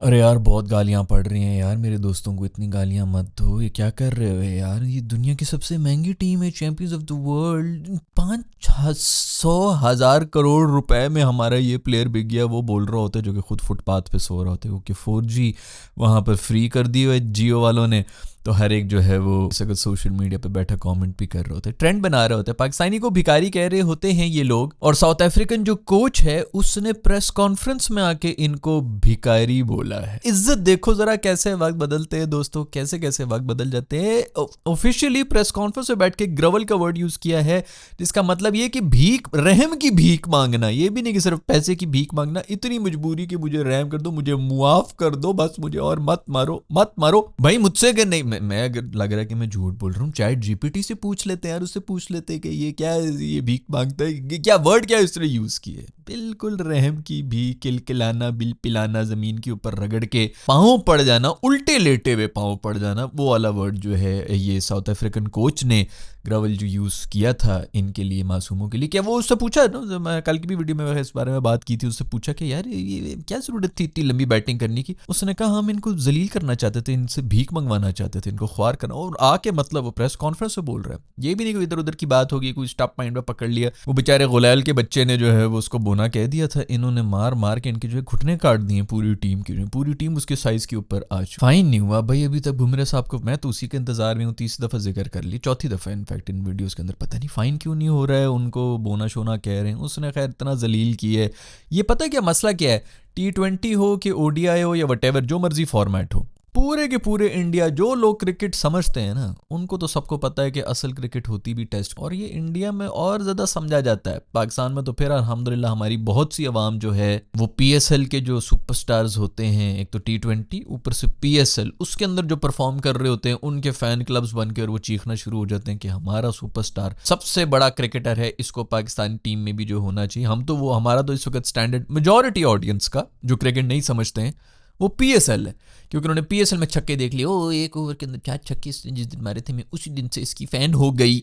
अरे यार बहुत गालियां पड़ रही हैं यार। मेरे दोस्तों को इतनी गालियां मत दो। ये क्या कर रहे हो यार? ये दुनिया की सबसे महंगी टीम है, champions of the world. 500,000 crore रुपए में हमारा ये प्लेयर बिक गया। वो बोल रहा होता है जो कि खुद फुटपाथ पे सो रहा होता है, क्योंकि 4G वहाँ पर फ्री कर दी है जियो वालों ने। तो हर एक जो है वो अगर सोशल मीडिया पे बैठा कमेंट भी कर रहे होते हैं, ट्रेंड बना रहे होते हैं। पाकिस्तानी को भिखारी कह रहे होते हैं ये लोग। और साउथ अफ्रीकन जो कोच है उसने प्रेस कॉन्फ्रेंस में आके इनको भिखारी बोला है। इज्जत देखो जरा कैसे वक्त बदलते हैं दोस्तों, कैसे कैसे वक्त बदल जाते हैं। ऑफिशियली प्रेस कॉन्फ्रेंस में बैठ के ग्रवल का वर्ड यूज किया है, जिसका मतलब ये कि भीख, रहम की भीख मांगना। ये भी नहीं कि सिर्फ पैसे की भीख मांगना, इतनी मजबूरी कि मुझे रहम कर दो, मुझे मुआफ कर दो, बस मुझे और मत मारो मत मारो। भाई मुझसे अगर नहीं, मैं अगर लग रहा है कि मैं झूठ बोल रहा हूँ, चैट जीपीटी से पूछ लेते हैं यार, उससे पूछ लेते हैं कि ये क्या है, ये भीख मांगता है, ये क्या वर्ड क्या उसने यूज किए। बिल्कुल रहम की भीख, किलकिलाना, बिल पिलाना, जमीन के ऊपर रगड़ के पाँव पड़ जाना, उल्टे लेटे हुए पाँव पड़ जाना, वो वाला वर्ड जो है ये साउथ अफ्रीकन कोच ने ग्रवल जो यूज़ किया था इनके लिए, मासूमों के लिए। क्या वो उससे पूछा ना, मैं कल की भी वीडियो में इस बारे में बात की थी, उससे पूछा कि यार ये क्या ज़रूरत थी इतनी लंबी बैटिंग करने की। उसने कहा हम इनको जलील करना चाहते थे, इनसे भीख मंगवाना चाहते थे, इनको ख्वार करना। और आके मतलब वो प्रेस कॉन्फ्रेंस में बोल रहा है, ये भी नहीं कोई इधर उधर की बात होगी, कोई स्टॉप माइंड में पकड़ लिया। वो बेचारे गुलैल के बच्चे ने जो है वो उसको बोना कह दिया था, इन्होंने मार मार के इनके जो है घुटने काट दिए पूरी टीम की। पूरी टीम उसके साइज के ऊपर आज फाइन नहीं हुआ भाई अभी तक बुमराह साहब को। मैं तो उसी के इंतजार में हूँ, 30 दफा जिक्र कर ली, चौथी दफा इनफैक्ट इन वीडियोस के अंदर। पता नहीं फाइन क्यों नहीं हो रहा है, उनको बोना शोना कह रहे हैं। उसने खैर इतना जलील की है। ये पता है क्या मसला क्या है? T20 हो कि ODI हो या वटेवर, जो मर्जी फॉर्मेट हो, पूरे के पूरे इंडिया, जो लोग क्रिकेट समझते हैं ना, उनको तो सबको पता है कि असल क्रिकेट होती भी टेस्ट। और ये इंडिया में और ज़्यादा समझा जाता है। पाकिस्तान में तो फिर अल्हम्दुलिल्लाह हमारी बहुत सी आवाम जो है वो PSL के जो सुपरस्टार्स होते हैं, एक तो T20 ऊपर से PSL, उसके अंदर जो परफॉर्म कर रहे होते हैं, उनके फैन क्लब्स बनकर वो चीखना शुरू हो जाते हैं कि हमारा सुपरस्टार सबसे बड़ा क्रिकेटर है, इसको पाकिस्तानी टीम में भी जो होना चाहिए। हम तो वो, हमारा तो इस वक्त स्टैंडर्ड मेजॉरिटी ऑडियंस का जो क्रिकेट नहीं समझते हैं वो PSL है, क्योंकि उन्होंने PSL में छक्के देख लिए। ओ एक ओवर के अंदर 4 छक्के इसने जिस दिन मारे थे, मैं उसी दिन से इसकी फैन हो गई।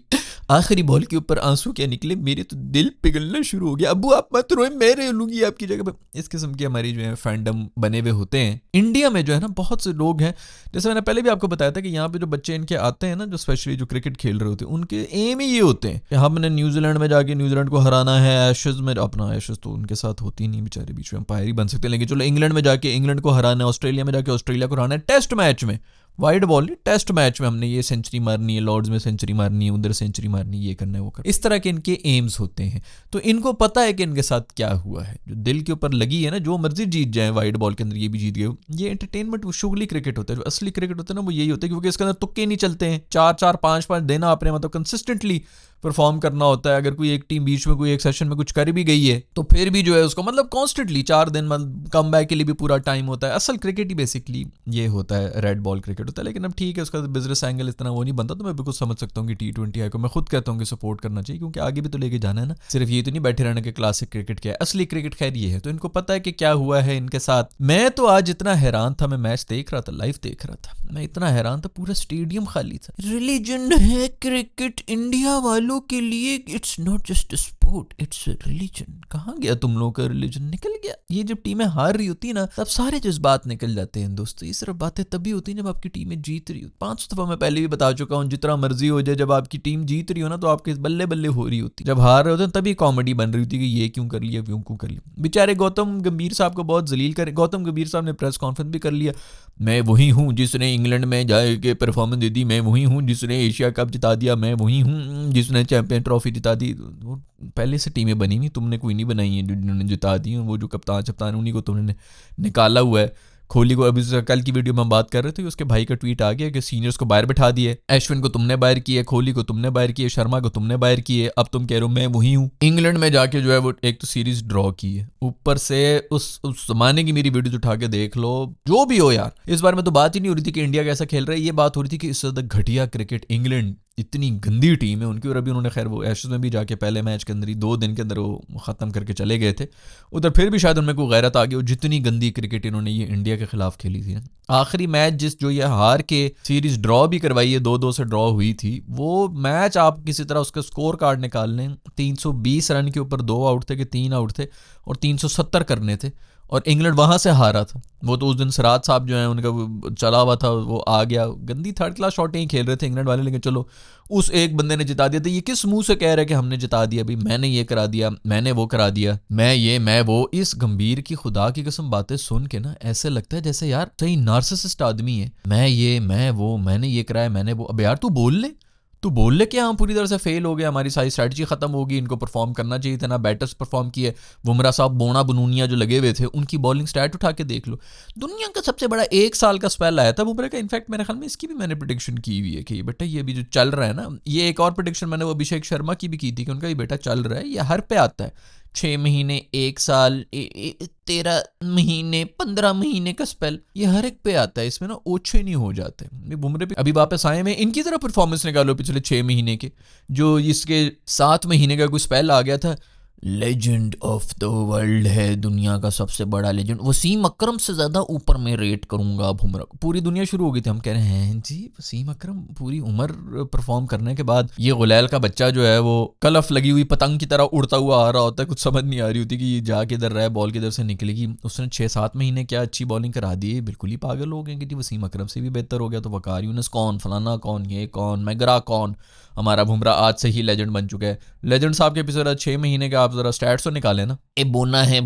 आखिरी बॉल के ऊपर आंसू क्या निकले, मेरे तो दिल पिघलना शुरू हो गया। अब्बू आप मत रोए, मैं रह लूंगी आपकी जगह पे। इस किस्म की हमारी जो है फैंडम बने हुए होते हैं इंडिया में। जो है ना बहुत से लोग हैं, जैसे मैंने पहले भी आपको बताया था कि यहाँ पे जो बच्चे इनके आते हैं ना, जो स्पेशली जो क्रिकेट खेल रहे होते हैं, उनके एम ही ये होते हैं कि हमने न्यूजीलैंड में जाके न्यूजीलैंड को हराना है। एशेज में अपना, एशेज तो उनके साथ होती नहीं, बेचारे बीच में अंपायर ही बन सकते हैं, लेकिन चलो इंग्लैंड में जाके इंग्लैंड को हराना है, ऑस्ट्रेलिया में जाके ऑस्ट्रेलिया को हराना है, टेस्ट मैच में, वाइड बॉल नहीं, टेस्ट मैच में हमने ये सेंचुरी मारनी है, लॉर्ड्स में सेंचुरी मारनी है, उधर सेंचुरी मारनी है, ये करना है वो करना। इस तरह के इनके एम्स होते हैं। तो इनको पता है कि इनके साथ क्या हुआ है। जो दिल के ऊपर लगी है ना, जो मर्जी जीत जाए वाइड बॉल के अंदर, ये भी जीत गए। ये एंटरटेनमेंट, वो शुगली क्रिकेट होता है। जो असली क्रिकेट होता है ना, वो यही होता है, क्योंकि इसके अंदर तुक्के नहीं चलते हैं। 4-4 5-5 देना आपने, मतलब कंसिस्टेंटली परफॉर्म करना होता है। अगर कोई एक टीम बीच में कोई एक सेशन में कुछ कर भी गई है तो फिर भी जो है उसको मतलब कॉन्स्टेंटली 4 दिन मतलब कम बैक के लिए भी पूरा टाइम होता है। असल क्रिकेट ही बेसिकली ये होता है, रेड बॉल क्रिकेट होता है। लेकिन अब ठीक है, उसका बिजनेस एंगल इतना वो नहीं बनता, तो मैं बिल्कुल समझ सकता हूँ कि T20 को मैं खुद कहता हूँ कि सपोर्ट करना चाहिए, क्योंकि आगे भी तो लेके जाना है ना। सिर्फ ये तो नहीं बैठे रहना कि क्लासिक क्रिकेट क्या है, असली क्रिकेट खैर ये है। तो इनको पता है कि क्या हुआ है इनके साथ। मैं तो आज इतना हैरान था, मैं मैच देख रहा था, लाइव देख रहा था, मैं इतना हैरान था, पूरा स्टेडियम खाली था। रिलीजन है क्रिकेट इंडिया वालों के लिए, it's not just sport, it's religion. कहाँ गया तुम लोगों का रिलीजन? निकल गया। ये जब टीमें हार रही होती है ना, तब सारे जज्बात निकल जाते हैं दोस्तों। ये सिर्फ बातें तभी होती है जब आपकी टीमें जीत रही हो। 5 दफा मैं पहले भी बता चुका हूँ, जितना मर्जी हो जाए, जब आपकी टीम जीत रही हो ना, तो आपके बल्ले बल्ले हो रही होती। जब हार रहे होते हैं तभी कॉमेडी बन रही होती है कि ये क्यों कर लिया, क्यों कर लिया। बेचारे गौतम गंभीर साहब को बहुत जलील कर, गौतम गंभीर साहब ने प्रेस कॉन्फ्रेंस भी कर लिया, मैं वही हूँ जिसने इंग्लैंड में जाके परफॉर्मेंस दे दी, मैं वही हूँ जिसने एशिया कप जिता दिया, मैं वही हूँ जिसने चैंपियन ट्रॉफी जिता दी। वो पहले से टीमें बनी हुई, तुमने कोई नहीं बनाई है जो जिन्होंने जिता दी। वो जो कप्तान चप्तान उन्हीं को तुमने निकाला हुआ है। कोहली को, अभी कल की वीडियो में हम बात कर रहे थे, उसके भाई का ट्वीट आ गया कि सीनियर्स को बाहर बिठा दिए, अश्विन को तुमने बाहर किए, कोहली को तुमने बाहर किए, शर्मा को तुमने बाहर किए, अब तुम कह रहे हो मैं वही हूँ। इंग्लैंड में जाके जो है वो एक तो सीरीज ड्रॉ की है, ऊपर से उस जमाने की मेरी वीडियोज उठा के देख लो। जो भी हो यार, इस बार में तो बात ही नहीं हो रही थी कि इंडिया कैसा खेल रहा है, ये बात हो रही थी कि इससे ज्यादा घटिया क्रिकेट इंग्लैंड, इतनी गंदी टीम है उनकी। और अभी उन्होंने खैर वो एशेज में भी जाके पहले मैच के अंदर ही 2 दिन के अंदर वो ख़त्म करके चले गए थे। उधर फिर भी शायद उनमें कोई गैरत आ गई, और जितनी गंदी क्रिकेट इन्होंने ये इंडिया के खिलाफ खेली थी ना। आखिरी मैच जिस जो ये हार के सीरीज ड्रॉ भी करवाई है, 2-2 से ड्रॉ हुई थी, वो मैच आप किसी तरह उसका स्कोर कार्ड निकाल लें, 320 रन के ऊपर 2 आउट थे कि 3 आउट थे, और 370 करने थे, और इंग्लैंड वहाँ से हारा था। वो तो उस दिन सिराज साहब जो है उनका वो चला हुआ था, वो आ गया, गंदी थर्ड क्लास शॉटें ही खेल रहे थे इंग्लैंड वाले, लेकिन चलो उस एक बंदे ने जिता दिया। तो ये किस मुंह से कह रहा है कि हमने जिता दिया, भाई मैंने ये करा दिया, मैंने वो करा दिया, मैं ये मैं वो। इस गंभीर की खुदा की कसम बातें सुन के ना ऐसे लगता है जैसे यार सही नार्सिसिस्ट आदमी है। मैं ये मैं वो, मैंने ये कराया, मैंने वो। अब यार तू बोल ले कि हम पूरी तरह से फेल हो गए, हमारी सारी स्ट्रैटेजी खत्म होगी, इनको परफॉर्म करना चाहिए था ना, बैटर्स परफॉर्म किए। बुमराह साहब बोना बनूनिया जो लगे हुए थे, उनकी बॉलिंग स्टैट उठा के देख लो। दुनिया का सबसे बड़ा 1 साल का स्पेल आया था बुमराह का। इनफैक्ट मेरे ख्याल में इसकी भी मैंने प्रेडिक्शन की हुई है कि बेटा ये अभी जो चल रहा है ना, ये एक और प्रेडिक्शन मैंने वो अभिषेक शर्मा की भी की थी कि उनका ये बेटा चल रहा है, ये हर पे आता है। 6 महीने, 1 साल, 13 महीने, 15 महीने का स्पेल, ये हर एक पे आता है। इसमें ना ओछे नहीं हो जाते। बुमराह भी अभी वापस आए हैं, इनकी तरह परफॉर्मेंस निकालो पिछले 6 महीने के। जो इसके 7 महीने का कोई स्पेल आ गया था, लेजेंड ऑफ द वर्ल्ड है, दुनिया का सबसे बड़ा लेजेंड, वसीम अकरम से ज़्यादा ऊपर मैं रेट करूंगा बुमराह को। पूरी दुनिया शुरू हो गई थी, हम कह रहे हैं जी वसीम अकरम पूरी उम्र परफॉर्म करने के बाद, ये गुलैल का बच्चा जो है वो कलफ लगी हुई पतंग की तरह उड़ता हुआ आ रहा होता है, कुछ समझ नहीं आ रही होती कि ये जा किधर रहा है, बॉल किधर से निकलेगी। उसने 6-7 महीने क्या अच्छी बॉलिंग करा दी, बिल्कुल ही पागल हो गए कि जी वसीम अकरम से भी बेहतर हो गया। तो वकार यूनिस कौन, फलाना कौन, ये कौन, मैगरा कौन, हमारा बुमराह आज से ही लेजेंड बन चुका है। लेजेंड साहब के पीछे 6 महीने का आप जरा स्टैट्स तो निकाले ना। ए बोना है,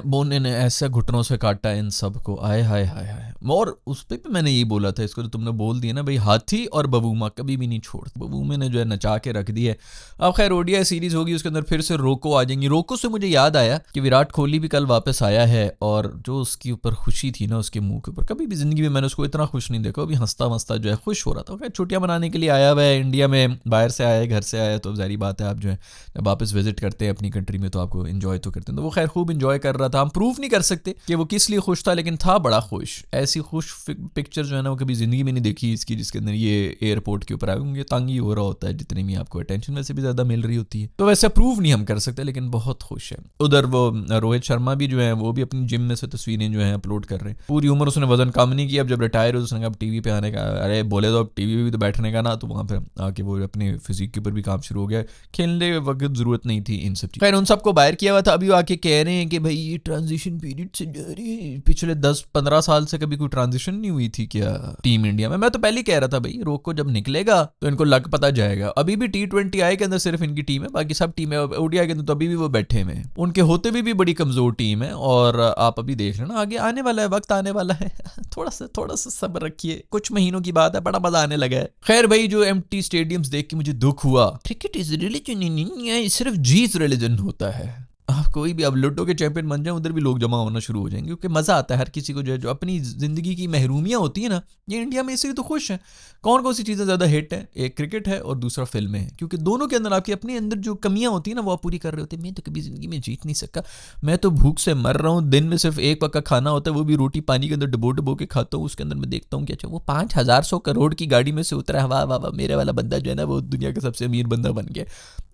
बोने ने ऐसे घुटनों से काटा इन सबको, आए हाय हाय हाय। और उस पर भी मैंने यही बोला था, इसको तो तुमने बोल दिया ना भाई, हाथी और बबूमा कभी भी नहीं छोड़। बबूमे ने जो है नचा के रख दी है। अब खैर ओडीआई सीरीज होगी, उसके अंदर फिर से रोको आ जाएंगी। रोको से मुझे याद आया कि विराट कोहली भी कल वापस आया है, और जो उसके ऊपर खुशी थी ना उसके मुंह के ऊपर, कभी भी जिंदगी में मैंने उसको इतना खुश नहीं देखा। अभी हंसता मस्ता जो है खुश हो रहा था। छुट्टियां मनाने के लिए आया हुआ है इंडिया में, बाहर से आया है, घर से आया है, तो जारी बात है आप जो है जब वापस विजिट करते हैं अपनी कंट्री में तो आपको एंजॉय तो करते हैं। तो वो खैर खूब एंजॉय कर रहा था। हम प्रूव नहीं कर सकते कि वो किस लिए खुश था, लेकिन था बड़ा खुश। ऐसी खुश पिक्चर जो है ना वो कभी जिंदगी में नहीं देखी इसकी, जिसके अंदर ये एयरपोर्ट के ऊपर आए होंगे, तंग ही हो रहा होता है जितनी भी आपको अटेंशन वैसे भी ज्यादा मिल रही होती है। तो वैसे प्रूव नहीं हम कर सकते, लेकिन बहुत खुश है। उधर वो रोहित शर्मा भी जो है वो भी अपनी जिम में से तस्वीरें जो है अपलोड कर रहे हैं। पूरी उम्र उसने वजन कम नहीं किया, अब जब रिटायर हो उसने कहा टीवी पे आने का, अरे बोले तो अब टीवी पे भी तो बैठने का ना, तो वहाँ पे आके वो अपने फिजिक के ऊपर भी काम शुरू हो गया। खेलने वक्त जरूरत नहीं थी इन सब चीज। खैर उन सबको बाहर किया हुआ था, अभी आके कह रहे हैं कि भाई ये ट्रांजिशन पीरियड से जा रही है। पिछले 10-15 साल से कभी कोई ट्रांजिशन नहीं हुई थी क्या टीम इंडिया में? मैं तो पहले ही कह रहा था भाई रोको जब निकलेगा तो इनको लग पता जाएगा। अभी भी T20I के अंदर सिर्फ इनकी टीम है, बाकी सब टीमें ओडीआई के अंदर तो अभी भी वो बैठे हुए हैं। उनके होते हुए भी बड़ी कमजोर टीम है, और आप अभी देख लेना आगे आने वाला है, वक्त आने वाला है। थोड़ा सा सब्र रखिए, कुछ महीनों की बात है, बड़ा मजा आने लगा है। खैर भाई जो एम्प्टी स्टेडियम्स देख के मुझे दुख हुआ। क्रिकेट इज रिलीजन नहीं है, सिर्फ जीत रिलीजन होता है। आप कोई भी अब लूडो के चैंपियन बन जाए, उधर भी लोग जमा होना शुरू हो जाएंगे, क्योंकि मजा आता है हर किसी को। जो है जो अपनी जिंदगी की महरूमियां होती है ना, ये इंडिया में इसलिए तो खुश है। कौन कौन सी चीज़ें ज़्यादा हिट है? एक क्रिकेट है और दूसरा फिल्में हैं, क्योंकि दोनों के अंदर आपकी अपने अंदर जो कमियां होती है ना वो आप पूरी कर रहे होते हैं। मैं तो कभी जिंदगी में जीत नहीं सका, मैं तो भूख से मर रहा हूँ, दिन में सिर्फ एक वक्त का खाना होता है, वो भी रोटी पानी के अंदर डबो के खाता हूँ। उसके अंदर मैं देखता हूँ कि अच्छा वो 5,000 करोड़ की गाड़ी में से उतरा है, वाह वाह वाह, मेरे वाला बंदा जो है ना वो दुनिया का सबसे अमीर बंदा बन गया,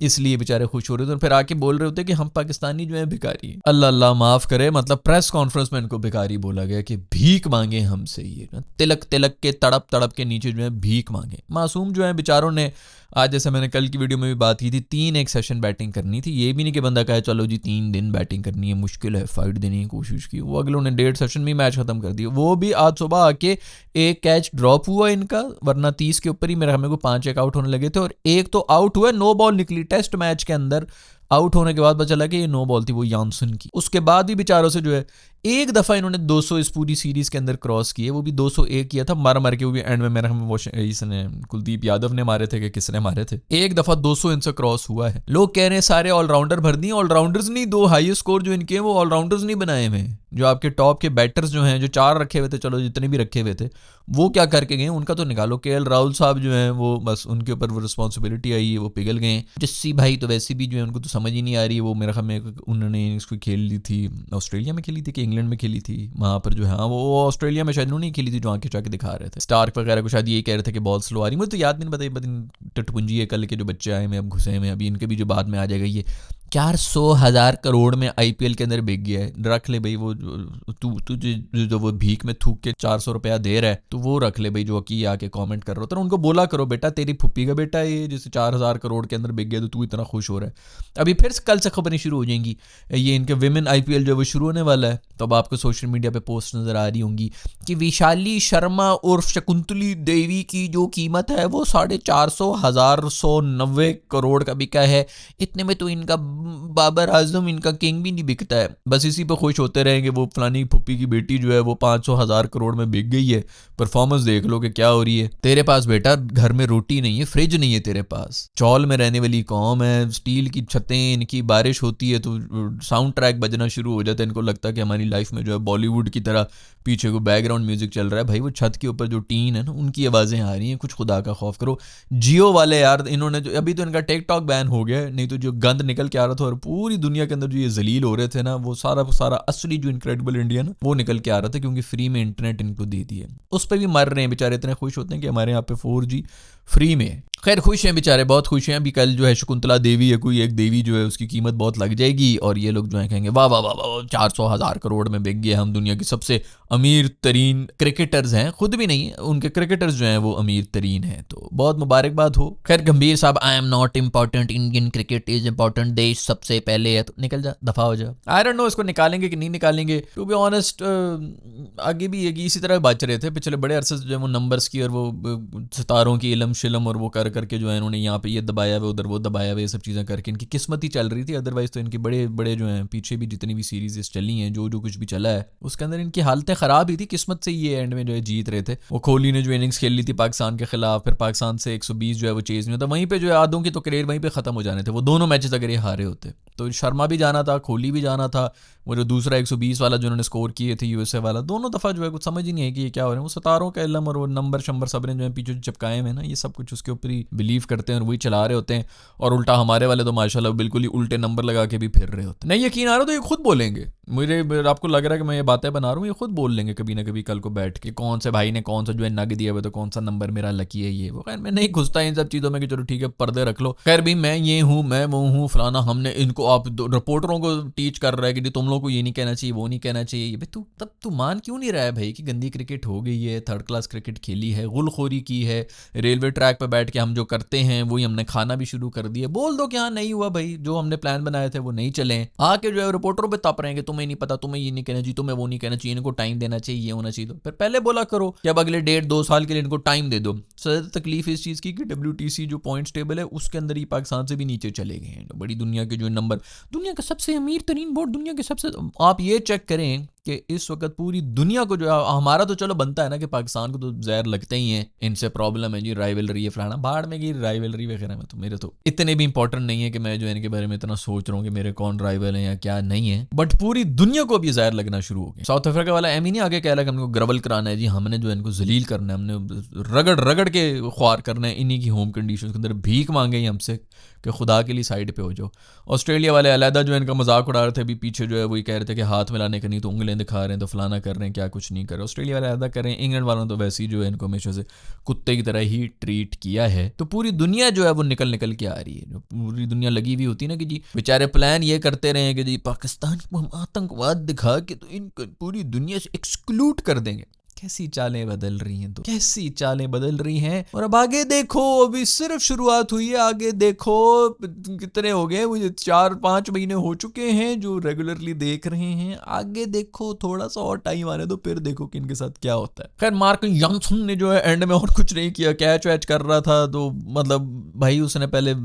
इसलिए बेचारे खुश हो रहे थे। और फिर आके बोल रहे होते कि हम पाकिस्तानी जो है भिखारी। अल्लाह अल्लाह माफ करे, मतलब प्रेस कॉन्फ्रेंस में इनको भिखारी बोला गया कि भीख मांगे हमसे, ये तिलक तिलक के तड़प के नीचे जो है भीख मांगे। मासूम जो है बेचारों ने, आज जैसे मैंने कल की वीडियो में भी बात की थी, 3 एक सेशन बैटिंग करनी थी। ये भी नहीं कि बंदा कहे चलो जी 3 दिन बैटिंग करनी है, मुश्किल है, फाइट देने की कोशिश की। वो अगले उन्हें 1.5 सेशन में मैच खत्म कर दिया। वो भी आज सुबह आके एक कैच ड्रॉप हुआ इनका, वरना 30 के ऊपर ही मेरे हमें को 5 एक आउट होने लगे थे, और एक तो आउट हुआ, 9 बॉल निकली टेस्ट मैच के अंदर। आउट होने के बाद पता चला कि ये 9 बॉल थी, वो यानसन की। उसके बाद भी बेचारों से जो है एक दफ़ा इन्होंने 200 इस पूरी सीरीज के अंदर क्रॉस किए, वो भी 201 किया था मर के, वो भी एंड में मेरे हम इसने कुलदीप यादव ने मारे थे कि किसने मारे थे। एक दफ़ा 200 इनसे क्रॉस हुआ है। लोग कह रहे हैं सारे ऑलराउंडर भर दिए, ऑलराउंडर्स नहीं, 2 हाईएस्ट स्कोर जो इनके हैं वो ऑलराउंडर्स नहीं बनाए हुए। जो आपके टॉप के बैटर्स जो हैं, जो 4 रखे हुए थे, चलो जितने भी रखे हुए थे, वो क्या करके गए उनका तो निकालो। केएल राहुल साहब जो हैं वो बस उनके ऊपर वो रिस्पॉन्सिबिलिटी आई है, वो पिघल गए। जस्सी भाई तो वैसे भी जो है उनको तो समझ ही नहीं आ रही है। वो मेरे ख्याल में उन्होंने इसको खेल ली थी, ऑस्ट्रेलिया में खेली थी कि इंग्लैंड में खेली थी, वहाँ पर जो है वो ऑस्ट्रेलिया में शायद उन्होंने खेली थी, जो आंखें चाके दिखा रहे थे। स्टार्क वगैरह को शायद ये कह रहे थे कि बॉल स्लो आ रही। मुझे तो याद नहीं, बताइए टटपुंजी है कल के जो बच्चे आए हैं अब घुसे में, अभी इनके भी जो बाद में आ जाएगा ये 400,000 करोड़ में आईपीएल के अंदर बिक गया है। रख ले भाई वो तू जो वो भीख में थूक के 400 रुपया दे रहा है, तो वो रख ले भाई जो की आके कमेंट कर रहा हो, तो उनको बोला करो बेटा तेरी फुप्पी का बेटा है ये, जिसे 4,000 करोड़ के अंदर बिक गया तो तू इतना खुश हो रहा है। अभी फिर कल से खबरें शुरू हो जाएंगी, ये इनके विमेन आईपीएल जो है वो शुरू होने वाला है, तो अब आपको सोशल मीडिया पे पोस्ट नजर आ रही होंगी कि विशाली शर्मा और शकुंतली देवी की जो कीमत है वो 450,190 करोड़ का बिका है। इतने में तो इनका बाबर आजम, इनका किंग भी नहीं बिकता है। बस इसी पे खुश होते रहेंगे, वो फलानी फुप्पी की बेटी जो है वो 500,000 करोड़ में बिक गई है। परफॉर्मेंस देख लो कि क्या हो रही है। तेरे पास बेटा घर में रोटी नहीं है, फ्रिज नहीं है तेरे पास, चौल में रहने वाली कौम है, स्टील की छतें, इनकी बारिश होती है तो साउंड ट्रैक बजना शुरू हो जाता है, इनको लगता है कि हमारी लाइफ में जो है बॉलीवुड की तरह पीछे को बैकग्राउंड म्यूजिक चल रहा है। भाई वो छत के ऊपर जो टीन है ना, उनकी आवाज़ें आ रही हैं, कुछ खुदा का खौफ करो। जियो वाले यार, इन्होंने जो अभी तो इनका टिकटॉक बैन हो गया है, नहीं तो जो गंद निकल के आ रहा था और पूरी दुनिया के अंदर जो ये जलील हो रहे थे ना, वो सारा असली जो इनक्रेडिबल इंडिया ना वो निकल के आ रहा था, क्योंकि फ्री में इंटरनेट इनको दे दिए। उस पर भी मर रहे हैं बेचारे, इतने खुश होते हैं कि हमारे यहाँ पे 4G फ्री में। खैर खुश हैं बेचारे, बहुत खुश हैं। अभी कल जो है शकुंतला देवी है, कोई एक देवी जो है उसकी कीमत बहुत लग जाएगी, और ये लोग जो है कहेंगे वाह वाह वाह वाह 400,000 करोड़ में बिक गए, हम दुनिया की सबसे अमीर तरीन क्रिकेटर्स हैं। खुद भी नहीं, उनके क्रिकेटर्स जो हैं वो अमीर तरीन हैं, तो बहुत मुबारकबाद हो। खैर गंभीर साहब, I am not important, Indian cricket is important, देश सबसे पहले है, तो निकल जा, दफा हो जा। आई डोंट नो इसको निकालेंगे कि नहीं निकालेंगे, टू बी ऑनेस्ट। आगे भी इसी तरह बच रहे थे पिछले बड़े अरसे जो है वो नंबर्स की और वो सितारों की इलम शिलम और वो कर करके जो है इन्होंने यहाँ पे ये दबाया हुआ, उधर वो दबाया हुआ, ये सब चीज़ें करके इनकी किस्मत ही चल रही थी। अदरवाइज तो इनके बड़े बड़े जो हैं पीछे भी जितनी भी सीरीज चली हैं, जो कुछ भी चला है उसके अंदर इनकी हालतें ख़राब ही थी। किस्मत से ये एंड में जो है जीत रहे थे। वो कोहली ने जो इनिंग्स खेल ली थी पाकिस्तान के खिलाफ, फिर पाकिस्तान से 120 जो है वो चेज नहीं होता, वहीं पे जो है आधों की तो करियर वहीं पे ख़त्म हो जाने थे। वो दोनों मैचेस अगर ये हारे होते तो शर्मा भी जाना था, कोहली भी जाना था। वो जो दूसरा 120 वाला जो उन्होंने स्कोर किए थे यूएसए वाला, दोनों दफ़ा जो है कुछ समझ ही नहीं है कि ये क्या हो रहा है। वो सितारों का इलम और वो नंबर शंबर सब ने जो है पीछे चिपकाए हुए ना, ये सब कुछ उसके ऊपर ही बिलीव करते हैं और वही चला रहे होते हैं। और उल्टा हमारे वाले तो माशाल्लाह बिल्कुल ही उल्टे नंबर लगा के भी फिर रहे होते हैं। नहीं यकीन आ रहा तो ये खुद बोलेंगे, मुझे आपको लग रहा है कि मैं ये बातें बना रहा हूँ, ये खुद बोल लेंगे कभी ना कभी कल को बैठ के, कौन से भाई ने कौन सा जो है नग दिया हुआ, तो कौन सा नंबर मेरा लकी है ये वो। खैर मैं नहीं घुसता इन सब चीज़ों में कि चलो ठीक है पर्दे रख लो। खैर भी मैं ये हूँ, मैं वो हूँ फलाना, हमने इनको आप रिपोर्टरों को टीच कर रहा है कि तुम लोग को ये नहीं कहना चाहिए, वो नहीं कहना चाहिए। भाई तू तब तू मान क्यों नहीं रहा है भाई कि गंदी क्रिकेट हो गई है, थर्ड क्लास क्रिकेट खेली है, गुलखोरी की है, रेलवे ट्रैक पर बैठ के हम जो करते हैं वही हमने खाना भी शुरू कर दिया। बोल दो कि हाँ नहीं हुआ भाई, जो हमने प्लान बनाए थे वो नहीं चले। आके जो है रिपोर्टरों पे तप रहे हैं कि तुम्हें नहीं पता, तुम्हें ये नहीं कहना चाहिए, तुम्हें वो नहीं कहना चाहिए, इनको टाइम देना चाहिए, ये होना चाहिए। तो फिर पहले बोला करो कि अब अगले 1.5-2 साल के लिए इनको टाइम दे दो। ज़्यादा तकलीफ इस चीज़ की कि WTC जो पॉइंट्स टेबल है उसके अंदर ही पाकिस्तान से भी नीचे चले गए हैं। बड़ी दुनिया के जो नंबर, दुनिया का सबसे अमीर तरीन बोर्ड, दुनिया के सबसे, आप ये चेक करें कि इस वक्त पूरी दुनिया को जो है, हमारा तो चलो बनता है ना कि पाकिस्तान को तो जहर लगते ही हैं, इनसे प्रॉब्लम है जी, राइवलरी है फलाना, बाहर में की राइवलरी वगैरह में तो मेरे तो इतने भी इंपॉर्टेंट नहीं है कि मैं जो इनके बारे में इतना सोच रहा हूँ कि मेरे कौन राइवल है या क्या नहीं है। बट पूरी दुनिया को भी जहर लगना शुरू हो गया। साउथ अफ्रीका वाला एम ही नहीं आगे कह रहा है कि हमको ग्रबल कराना है जी, हमने जो इनको जलील करना है, हमने रगड़ रगड़ के ख्वार करना है, इन्हीं की होम कंडीशन के अंदर भीख मांगे हमसे कि खुदा के लिए साइड पे हो जाओ। ऑस्ट्रेलिया वाले अलहदा जो इनका मजाक उड़ा रहे थे, अभी पीछे जो है वही कह रहे थे कि हाथ मिलाने का नहीं, तो उंगलें दिखा रहे हैं, तो फलाना कर रहे हैं, क्या कुछ नहीं कर रहे। ऑस्ट्रेलिया वाले अलहदा कर रहे हैं, इंग्लैंड वालों तो वैसे ही जो है इनको हमेशा से कुत्ते की तरह ही ट्रीट किया है। तो पूरी दुनिया जो है वो निकल निकल के आ रही है। जो पूरी दुनिया लगी हुई होती है ना कि जी बेचारे प्लान ये करते रहे कि जी पाकिस्तान को हम आतंकवाद दिखा के तो इनको पूरी दुनिया से एक्सक्लूड कर देंगे। कैसी चालें बदल रही हैं, तो कैसी चालें बदल रही हैं। और अब आगे देखो, अभी सिर्फ शुरुआत हुई है, आगे देखो कितने हो गए, मुझे 4-5 महीने हो चुके हैं जो रेगुलरली देख रहे हैं। आगे देखो, थोड़ा सा और टाइम आने दो, फिर देखो कि इनके साथ क्या होता है। खैर मार्क जॉनसन ने जो है एंड में और कुछ नहीं किया, कैच वैच कर रहा था, तो मतलब भाई उसने पहले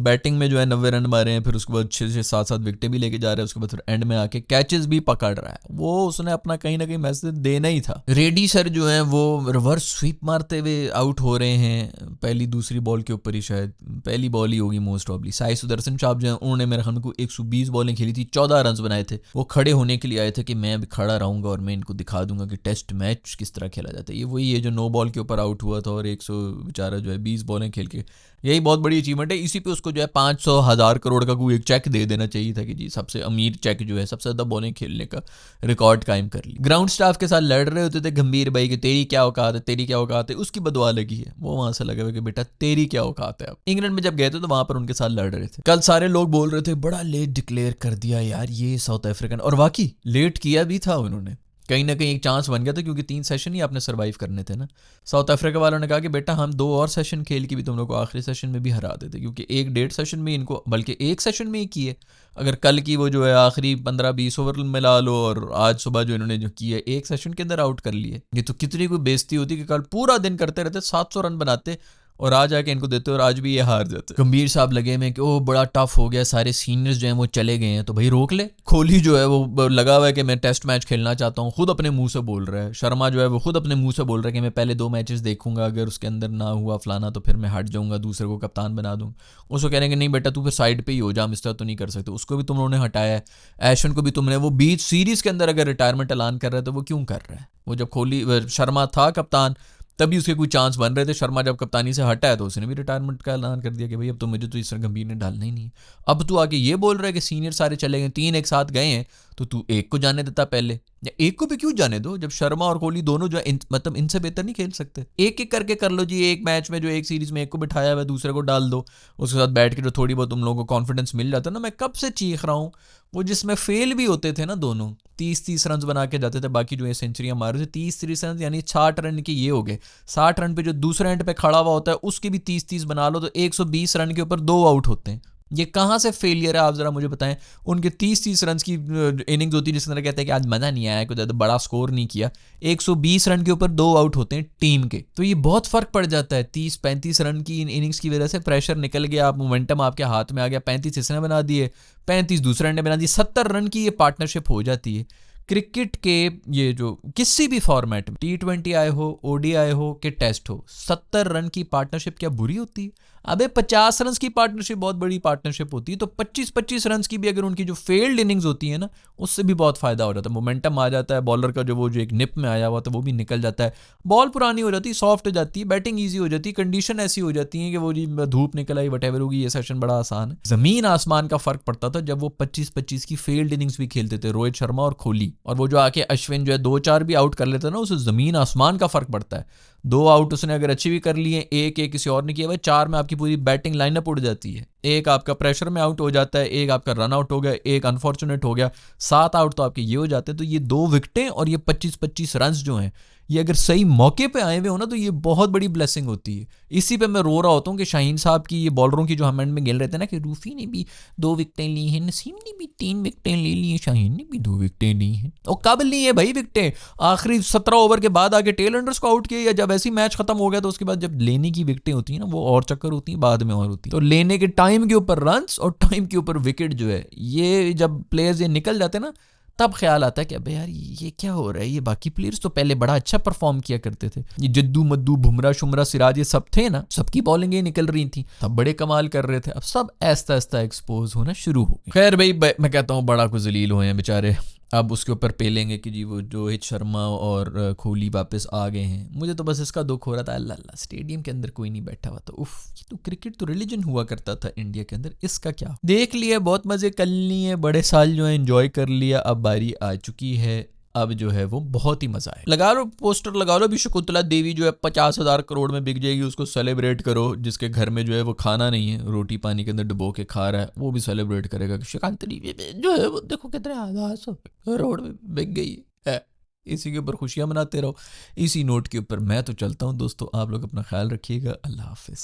बैटिंग में जो है 90 रन मारे हैं, फिर उसके बाद 6-7 विकेटें भी लेके जा रहे हैं, उसके बाद फिर एंड में आके कैचेस भी पकड़ रहा है। वो उसने अपना कहीं ना कहीं मैसेज देना ही था। रेडी सर जो है वो रिवर्स स्वीप मारते हुए आउट हो रहे हैं, पहली दूसरी बॉल के ऊपर ही, शायद पहली बॉल ही होगी मोस्ट प्रॉब्ली। साई सुदर्शन साहब जो है उन्होंने मेरे ख्याल में 120 बॉलें खेली थी, 14 रन बनाए थे। वो खड़े होने के लिए आए थे कि मैं भी खड़ा रहूंगा और मैं इनको दिखा दूंगा कि टेस्ट मैच किस तरह खेला जाता है। ये वही है जो 9 बॉल के ऊपर आउट हुआ था और 100 बेचारा जो है 20 बॉलें खेल के यही बहुत बड़ी अचीवमेंट है। इसी पे उसको जो है 500,000 करोड़ का कोई एक चेक दे देना चाहिए था कि जी सबसे अमीर चेक जो है सबसे ज़्यादा बॉलिंग खेलने का रिकॉर्ड कायम कर ली। ग्राउंड स्टाफ के साथ लड़ रहे होते थे गंभीर भाई कि तेरी क्या औकात है, तेरी क्या औकात है, उसकी बदुआ लगी है। वो वहां से लगा हुआ कि बेटा तेरी क्या औकात है। अब इंग्लैंड में जब गए थे तो वहां पर उनके साथ लड़ रहे थे। कल सारे लोग बोल रहे थे बड़ा लेट डिक्लेयर कर दिया यार ये साउथ अफ्रीकन, और वाकई लेट किया भी था उन्होंने। कहीं ना कहीं एक चांस बन गया था क्योंकि 3 सेशन ही आपने सर्वाइव करने थे ना। साउथ अफ्रीका वालों ने कहा कि बेटा हम 2 और सेशन खेल के भी तुम लोग को आखिरी सेशन में भी हरा देते, क्योंकि एक 1.5 सेशन में इनको, बल्कि एक सेशन में ही किए। अगर कल की वो जो है आखिरी 15-20 ओवर मिला लो और आज सुबह जो इन्होंने जो किया एक सेशन के अंदर आउट कर लिए, ये तो कितनी कोई बेइज्जती होती कि कल पूरा दिन करते रहते 700 रन बनाते और आज आके इनको देते और आज भी ये हार जाते। गंभीर साहब लगे में कि ओह बड़ा टफ हो गया, सारे सीनियर्स जो हैं वो चले गए हैं, तो भाई रोक ले। कोहली जो है वो लगा हुआ है कि मैं टेस्ट मैच खेलना चाहता हूँ, खुद अपने मुंह से बोल रहा है। शर्मा जो है वो खुद अपने मुंह से बोल रहा है कि मैं पहले 2 मैचेस देखूंगा, अगर उसके अंदर ना हुआ फलाना तो फिर मैं हट जाऊंगा, दूसरे को कप्तान बना दूँ। उसको कह रहे हैं कि नहीं बेटा तू फिर साइड पे ही हो जा, मिस्टर तो नहीं कर सकते। उसको भी तुम लोगों ने हटाया है। एशन को भी तुमने, वो बीच सीरीज के अंदर अगर रिटायरमेंट ऐलान कर रहा है तो वो क्यों कर रहा है? वो जब कोहली शर्मा था कप्तान तभी उसके कोई चांस बन रहे थे। शर्मा जब कप्तानी से हटा है तो उसने भी रिटायरमेंट का ऐलान कर दिया कि भाई अब तो मुझे तो इस तरह गंभीर ने डालना ही नहीं है। अब तू आके ये बोल रहा है कि सीनियर सारे चले गए, 3 एक साथ गए हैं, तो तू एक को जाने देता पहले, या एक को भी क्यों जाने दो जब शर्मा और कोहली दोनों जो है मतलब इनसे बेहतर नहीं खेल सकते। एक एक करके कर लो जी, एक मैच में जो एक सीरीज में एक को बिठाया हुआ दूसरे को डाल दो, उसके साथ बैठ के जो थोड़ी बहुत तुम लोगों को कॉन्फिडेंस मिल जाता है ना। मैं कब से चीख रहा हूँ, वो जिसमें फेल भी होते थे ना दोनों, 30-30 रन बना के जाते थे, बाकी जो है सेंचुरियां मार रहे थे 30-30 रन, यानी 60 रन के ये हो गए। 60 रन पे जो दूसरे एंड पे खड़ा हुआ होता है उसके भी 30-30 बना लो तो 120 रन के ऊपर 2 आउट होते हैं। ये कहाँ से फेलियर है आप जरा मुझे बताएं। उनके 30-30 रन की इनिंग्स होती है जिस तरह कहते हैं कि आज मजा नहीं आया, कुछ ज़्यादा बड़ा स्कोर नहीं किया। 120 रन के ऊपर 2 आउट होते हैं टीम के, तो ये बहुत फर्क पड़ जाता है। 30-35 रन की इनिंग्स की वजह से प्रेशर निकल गया, आप मोमेंटम आपके हाथ में आ गया, 35 इसने बना दिए, 35 दूसरे ने बना दिए, 70 रन की ये पार्टनरशिप हो जाती है। क्रिकेट के ये जो किसी भी फॉर्मेट में T20 आए हो, ODI हो कि टेस्ट हो, 70 रन की पार्टनरशिप क्या बुरी होती है? अबे 50 रन की पार्टनरशिप बहुत बड़ी पार्टनरशिप होती है। तो 25-25 रन की भी अगर उनकी जो फेल्ड इनिंग्स होती है ना, उससे भी बहुत फायदा हो जाता है, मोमेंटम आ जाता है। बॉलर का जो एक निप में आया हुआ तो वो भी निकल जाता है, बॉल पुरानी हो जाती है, सॉफ्ट हो जाती है, बैटिंग ईजी हो जाती है, कंडीशन ऐसी हो जाती है कि वो जी धूप निकल आई वट एवर होगी, ये सेशन बड़ा आसान है। जमीन आसमान का फर्क पड़ता था जब वो 25-25 की फेल्ड इनिंग्स भी खेलते थे रोहित शर्मा और कोहली, और वो जो आके अश्विन जो है 2-4 भी आउट कर लेता ना, उससे जमीन आसमान का फर्क पड़ता है। 2 आउट उसने अगर अच्छी भी कर लिए, एक किसी और ने किया हुआ, 4 में आपकी पूरी बैटिंग लाइनअप उड़ जाती है। एक आपका प्रेशर में आउट हो जाता है, एक आपका रन आउट हो गया, एक अनफॉर्चुनेट हो गया, 7 आउट तो आपके ये हो जाते हैं। तो ये 2 विकेटें और ये 25-25 रन जो हैं, ये अगर सही मौके पे आए हुए हो ना तो ये बहुत बड़ी ब्लेसिंग होती है। इसी पे मैं रो रहा होता हूँ कि शाहीन साहब की ये बॉलरों की जो हम एंड में गिल रहे थे ना कि रूफी ने भी 2 विकेटें ली हैं, नसीम ने भी 3 विकेटें ले ली हैं, शाहीन ने भी 2 विकेटें ली हैं। और काबिल नहीं है भाई विकेटें, आखिरी 17 ओवर के बाद आके टेल एंडर्स को आउट किया, या जब ऐसी मैच खत्म हो गया तो उसके बाद जब लेने की विकेटें होती है ना वो और चक्कर होती है, बाद में और होती है। तो लेने के टाइम के ऊपर रन और टाइम के ऊपर विकेट जो है, ये जब प्लेयर्स ये निकल जाते हैं ना तब ख्याल आता है कि अबे यार ये क्या हो रहा है। ये बाकी प्लेयर्स तो पहले बड़ा अच्छा परफॉर्म किया करते थे, ये जद्दू मद्दू बुमराह शुमरा सिराज ये सब थे ना, सबकी बॉलिंग निकल रही थी, तब बड़े कमाल कर रहे थे। अब सब ऐसा ऐसा एक्सपोज होना शुरू हो गया। खैर भाई मैं कहता हूँ बड़ा कुछ जलील हुए हैं बेचारे, अब उसके ऊपर पेलेंगे कि जी वो रोहित शर्मा और कोहली वापस आ गए हैं। मुझे तो बस इसका दुख हो रहा था, अल्लाह अल्लाह स्टेडियम के अंदर कोई नहीं बैठा हुआ तो उफ, ये तो क्रिकेट तो रिलीजन हुआ करता था इंडिया के अंदर, इसका क्या। देख लिया, बहुत मज़े कर लिए, बड़े साल जो है एंजॉय कर लिया, अब बारी आ चुकी है, अब जो है वो बहुत ही मजा है। लगा लो पोस्टर, लगा लो भी शकुंतला देवी जो है 50,000 करोड़ में बिक जाएगी, उसको सेलिब्रेट करो। जिसके घर में जो है वो खाना नहीं है, रोटी पानी के अंदर डुबो के खा रहा है, वो भी सेलिब्रेट करेगा कि शकुंतला जो है वो देखो कितने 1,000 करोड़ में बिक गई है। इसी के ऊपर खुशियां मनाते रहो। इसी नोट के ऊपर मैं तो चलता हूँ दोस्तों, आप लोग अपना ख्याल रखिएगा, अल्लाह हाफिज।